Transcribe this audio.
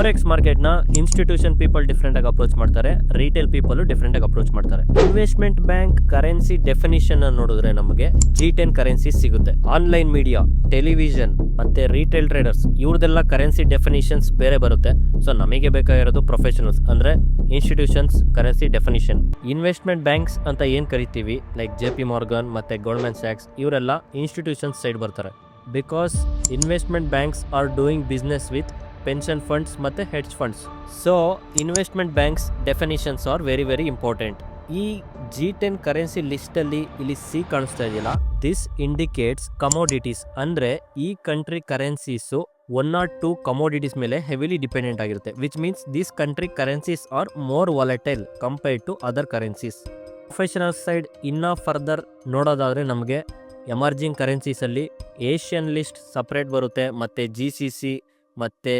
Forex ಮಾರ್ಕೆಟ್ನ institution people different ಆಗಿ approach ಮಾಡ್ತಾರೆ, retail people different ಆಗಿ ಅಪ್ರೋಚ್ ಮಾಡ್ತಾರೆ. ಇನ್ವೆಸ್ಟ್ಮೆಂಟ್ ಬ್ಯಾಂಕ್ ಕರೆನ್ಸಿ ಡೆಫಿನಿಷನ್ ನೋಡಿದ್ರೆ ನಮಗೆ G10 ಕರೆನ್ಸಿ ಸಿಗುತ್ತೆ. ಆನ್ಲೈನ್ ಮೀಡಿಯಾ, ಟೆಲಿವಿಷನ್ ಮತ್ತೆ ರಿಟೇಲ್ ಟ್ರೇಡರ್ಸ್ ಇವ್ರದೆಲ್ಲ ಕರೆನ್ಸಿ ಡೆಫಿನಿಷನ್ಸ್ ಬೇರೆ ಬರುತ್ತೆ. ಸೊ ನಮಗೆ ಬೇಕಾಗಿರೋದು ಪ್ರೊಫೆಷನಲ್ಸ್ ಅಂದ್ರೆ institutions currency definition. Investment banks ಅಂತ ಏನ್ ಕರಿತೀವಿ, ಲೈಕ್ JP Morgan ಮತ್ತೆ ಗೋಲ್ಡ್ಮನ್ ಸ್ಯಾಕ್ಸ್, ಇವರೆಲ್ಲ ಇನ್ಸ್ಟಿಟ್ಯೂಷನ್ಸ್ ಸೈಡ್ ಬರ್ತಾರೆ. Because investment banks are doing business with pension funds ಮತ್ತೆ hedge funds. So investment banks definitions are very very important. ಈ G10 currency list ಅಲ್ಲಿ ಇಲ್ಲಿ ಸಿ ಕಾಣಿಸ್ತಾ ಇದೆಯಲ್ಲ, ದಿಸ್ ಇಂಡಿಕೇಟ್ಸ್ ಕಮೋಡಿಟೀಸ್. ಅಂದ್ರೆ ಈ ಕಂಟ್ರಿ ಕರೆನ್ಸೀಸು 1 or 2 ಕಮೋಡಿಟೀಸ್ ಮೇಲೆ ಹೆವಿಲಿ ಡಿಪೆಂಡೆಂಟ್ ಆಗಿರುತ್ತೆ, which means this country currencies are more volatile compared to other currencies. Professional side ಇನ್ನ ಫರ್ದರ್ ನೋಡೋದಾದ್ರೆ ನಮಗೆ ಎಮರ್ಜಿಂಗ್ ಕರೆನ್ಸೀಸ್ ಅಲ್ಲಿ ಏಷ್ಯನ್ ಲಿಸ್ಟ್ ಸಪ್ರೇಟ್ ಬರುತ್ತೆ, ಮತ್ತೆ GCC ಮತ್ತೆ